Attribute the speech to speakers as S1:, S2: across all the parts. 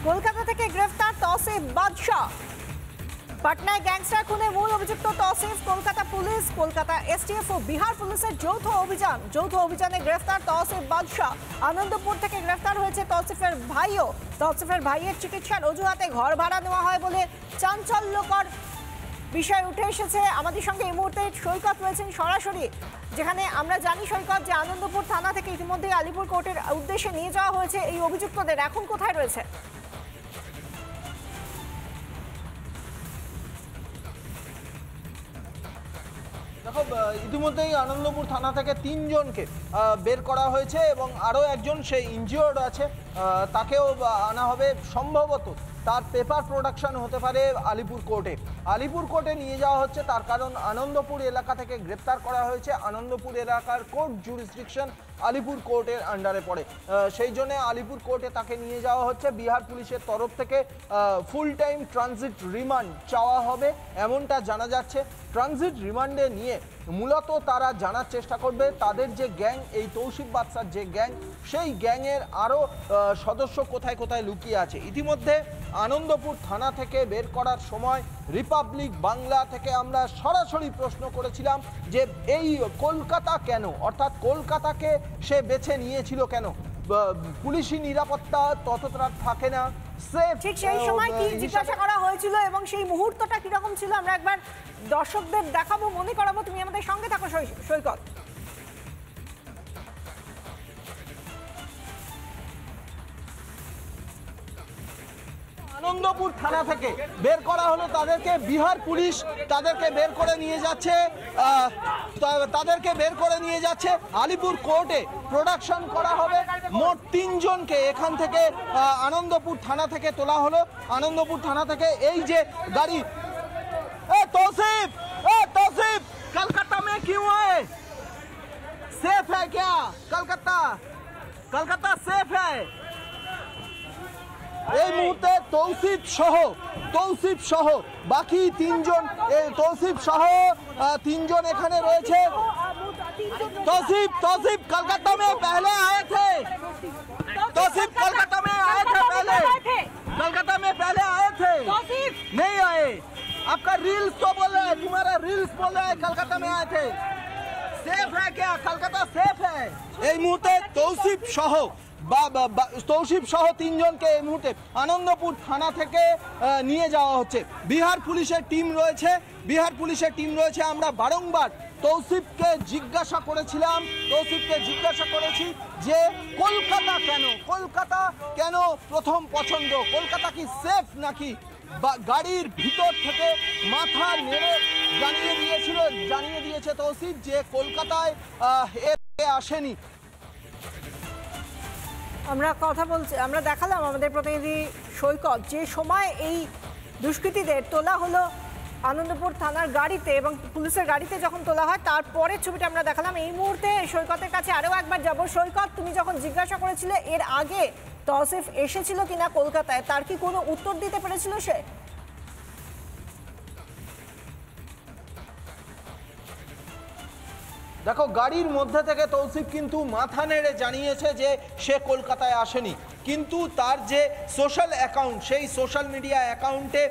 S1: কলকাতা থেকে গ্রেফতার তৌসিফ বাদশা। পাটনায় গ্যাংস্টার খুনে মূল অভিযুক্ত তৌসিফ। কলকাতা পুলিশ, কলকাতা এসটিএফ ও বিহার পুলিশের যৌথ অভিযানে গ্রেফতার তৌসিফ বাদশা। আনন্দপুর থেকে গ্রেফতার হয়েছে তৌসিফের ভাইও। তৌসিফের ভাইয়ের চিকিৎসার অজুহাতে ঘর ভাড়া নেওয়া হয় বলে চাঞ্চল্যকর বিষয় উঠে এসেছে। আমাদের সঙ্গে এই মুহূর্তে সৈকত রয়েছেন সরাসরি, যেখানে আমরা জানি সৈকত যে আনন্দপুর থানা থেকে ইতিমধ্যে আলিপুর কোর্টের উদ্দেশ্যে নিয়ে যাওয়া হয়েছে এই অভিযুক্তদের। এখন কোথায় রয়েছে?
S2: দেখো, ইতিমধ্যেই আনন্দপুর থানা থেকে ৩ জনকে বের করা হয়েছে এবং আরও একজন সে ইনজিওর্ড আছে, তাকেও আনা হবে। সম্ভবত তার পেপার প্রোডাকশন হতে পারে আলিপুর কোর্টে নিয়ে যাওয়া হচ্ছে। তার কারণ আনন্দপুর এলাকা থেকে গ্রেপ্তার করা হয়েছে। আনন্দপুর এলাকার কোর্ট জুরিসডিকশন আলিপুর কোর্টের আন্ডারে পড়ে, সেই জন্য আলিপুর কোর্টে তাকে নিয়ে যাওয়া হচ্ছে। বিহার পুলিশের তরফ থেকে ফুল টাইম ট্রানজিট রিমান্ড চাওয়া হবে এমনটা জানা যাচ্ছে। ট্রানজিট রিমান্ডে নিয়ে মূলত তারা জানার চেষ্টা করবে তাদের যে গ্যাং, এই তৌসিফ বাদশার যে গ্যাং, সেই গ্যাংয়ের আরও সদস্য কোথায় কোথায় লুকিয়ে আছে। ইতিমধ্যে আনন্দপুর থানা থেকে বের করার সময় রিপাবলিক বাংলা থেকে আমরা সরাসরি প্রশ্ন করেছিলাম যে এই কলকাতা কেন, অর্থাৎ কলকাতাকে সে বেছে নিয়েছিল কেন? পুলিশি নিরাপত্তা ততটা থাকে না।
S1: ঠিক সেই সময় কি জিজ্ঞাসা করা হয়েছিল এবং সেই মুহূর্তটা কিরকম ছিল আমরা একবার দর্শকদের দেখাবো, মনে করাবো। তুমি আমাদের সঙ্গে থাকো সৈকত।
S2: আনন্দপুর থানা থেকে বের করা হলো তাদেরকে। বিহার পুলিশ তাদেরকে বের করে নিয়ে যাচ্ছে আলিপুর কোর্টে প্রোডাকশন করা হবে। মোট 3 জনকে এখান থেকে আনন্দপুর থানা থেকে তোলা হলো। আনন্দপুর থানা থেকে এই যে গাড়ি, तौसीफ कलकत्ता में क्यों आए? सेफ है क्या कलकत्ता सेफ है? এই মুহূর্তে তৌসিফ সহ বাকি 3 জন, তৌসিফ সহ 3 জন এখানে রয়েছে। तौसीफ कलकत्ता में पहले आए थे। तौसीफ कलकत्ता में आए थे पहले। नहीं आए। आपका रील्स तो बोल रहा है, तुम्हारा रील्स बोल रहा है कलकत्ता में आए थे। सेफ है क्या? कलकत्ता सेफ है? এই মুহূর্তে তৌসিফ সহ 3 জনকে এই মুহূর্তে আনন্দপুর থানা থেকে নিয়ে যাওয়া হচ্ছে। বিহার পুলিশের টিম রয়েছে। আমরা বারংবার তৌসিফকে জিজ্ঞাসা করেছি যে কলকাতা কেন প্রথম পছন্দ? কলকাতা কি সেফ নাকি? গাড়ির ভিতর থেকে মাথা নেড়ে জানিয়ে দিয়েছে তৌসিফ যে কলকাতায় আসেনি।
S1: আমরা দেখালাম আমাদের প্রতিনিধি সৈকত যে সময় এই দুষ্কৃতীদের তোলা হলো আনন্দপুর থানার গাড়িতে এবং পুলিশের গাড়িতে যখন তোলা হয় তারপরের ছবিটা আমরা দেখালাম। এই মুহূর্তে সৈকতের কাছে আরও একবার যাব। সৈকত, তুমি যখন জিজ্ঞাসা করেছিলে এর আগে তৌসিফ এসেছিল কিনা কলকাতায়, তার কি কোনো উত্তর দিতে পেরেছিল সে?
S2: দেখো, গাড়ির মধ্যে থেকে তৌসিফ কিন্তু মাথা নেড়ে জানিয়েছে যে সে কলকাতায় আসেনি, কিন্তু তার যে সোশ্যাল অ্যাকাউন্ট, সেই সোশ্যাল মিডিয়া অ্যাকাউন্টে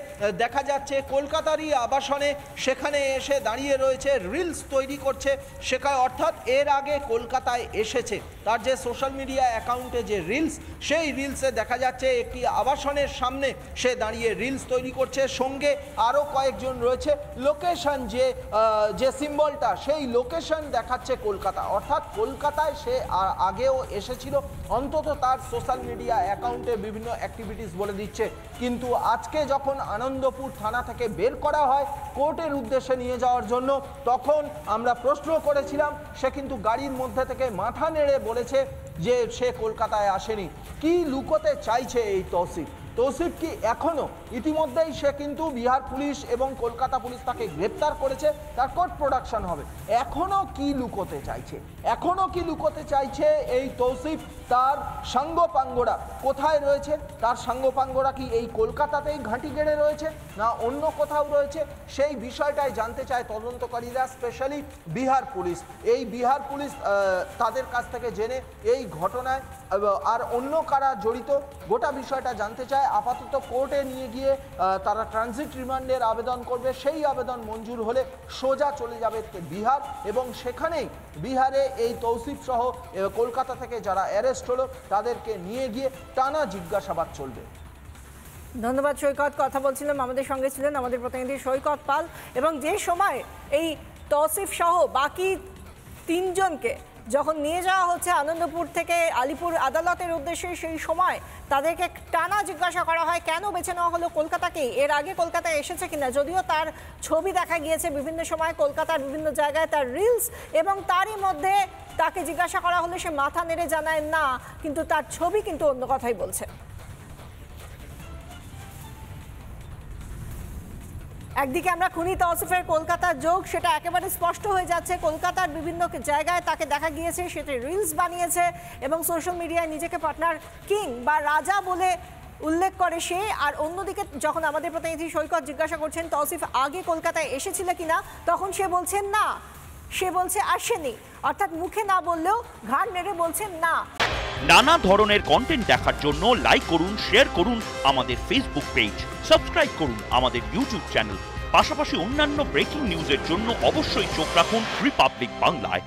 S2: দেখা যাচ্ছে কলকাতারই আবাসনে সেখানে এসে দাঁড়িয়ে রয়েছে, রিলস তৈরি করছে সেখানে, অর্থাৎ এর আগে কলকাতায় এসেছে। তার যে সোশ্যাল মিডিয়া অ্যাকাউন্টে যে রিলস, সেই রিলসে দেখা যাচ্ছে একটি আবাসনের সামনে সে দাঁড়িয়ে রিলস তৈরি করছে। সঙ্গে আরও কয়েকজন রয়েছে। লোকেশন যে সিম্বলটা, সেই লোকেশন দেখাচ্ছে কলকাতা, অর্থাৎ কলকাতায় সে আগেও এসেছিল, অন্তত তার সোশ্যাল মিডিয়া অ্যাকাউন্টে বিভিন্ন অ্যাক্টিভিটিস বলে দিচ্ছে। কিন্তু আজকে যখন আনন্দপুর থানা থেকে বের করা হয় কোর্টের উদ্দেশ্যে নিয়ে যাওয়ার জন্য, তখন আমরা প্রশ্ন করেছিলাম, সে কিন্তু গাড়ির মধ্যে থেকে মাথা নেড়ে বলেছে যে সে কলকাতায় আসেনি। কি লুকোতে চাইছে এই তৌসিফ কি এখনো? ইতিমধ্যেই সে কিন্তু বিহার পুলিশ এবং কলকাতা পুলিশ তাকে গ্রেপ্তার করেছে, তার কোর্ট প্রোডাকশন হবে। এখনো কি লুকোতে চাইছে এই তৌসিফ? তার সাঙ্গপাঙ্গরা কোথায় রয়েছে? তার সাঙ্গপাঙ্গরা কি এই কলকাতাতেই ঘাঁটি গেড়ে রয়েছে না অন্য কোথাও রয়েছে? সেই বিষয়টাই জানতে চায় তদন্তকারীরা, স্পেশালি বিহার পুলিশ। এই বিহার পুলিশ তাদের কাছ থেকে জেনে এই ঘটনায় আর অন্য কারা জড়িত গোটা বিষয়টা জানতে চায়। কলকাতায় আপাতত কোর্টে নিয়ে গিয়ে তারা ট্রানজিট রিমান্ডের আবেদন করবে। সেই আবেদন মঞ্জুর হলে সোজা চলে যাবে বিহার, এবং সেখানেই বিহারে এই তৌসিফ সহ কলকাতা থেকে যারা অ্যারেস্ট হলো তাদেরকে নিয়ে গিয়ে টানা জিজ্ঞাসাবাদ চলবে।
S1: ধন্যবাদ সৈকত। কথা বলছিলাম, আমাদের সঙ্গে ছিলেন আমাদের প্রতিনিধি সৈকত পাল। এবং যে সময় এই তৌসিফ সহ বাকি 3 জনকে যখন নিয়ে যাওয়া হচ্ছে আনন্দপুর থেকে আলিপুর আদালতের উদ্দেশ্যে, সেই সময় তাদেরকে টানা জিজ্ঞাসা করা হয় কেন বেছে নেওয়া হলো কলকাতাকে, এর আগে কলকাতায় এসেছে কিনা। যদিও তার ছবি দেখা গিয়েছে বিভিন্ন সময় কলকাতার বিভিন্ন জায়গায়, তার রিলস, এবং তারই মধ্যে তাকে জিজ্ঞাসা করা হলে সে মাথা নেড়ে জানায় না, কিন্তু তার ছবি কিন্তু অন্য কথাই বলছে। একদিকে আমরা খুনি তৌসিফের কলকাতার যোগ সেটা একেবারে স্পষ্ট হয়ে যাচ্ছে। কলকাতার বিভিন্ন জায়গায় তাকে দেখা গিয়েছে, সেটা রিলস বানিয়েছে এবং সোশ্যাল মিডিয়ায় নিজেকে পার্টনার কিং বা রাজা বলে উল্লেখ করে সে। আর অন্যদিকে যখন আমাদের প্রতিনিধি সৈকত জিজ্ঞাসা করছেন তৌসিফ আগে কলকাতায় এসেছিল কিনা, তখন সে বলছেন না, সে বলছে আসেনি। অর্থাৎ মুখে না বললেও ঘাড় নেড়ে বলছেন না।
S3: নানা ধরনের কন্টেন্ট দেখার জন্য লাইক করুন, শেয়ার করুন আমাদের ফেসবুক পেজ, সাবস্ক্রাইব করুন আমাদের ইউটিউব চ্যানেল। পাশাপাশি অন্যান্য ব্রেকিং নিউজের জন্য অবশ্যই চোখ রাখুন রিপাবলিক বাংলায়।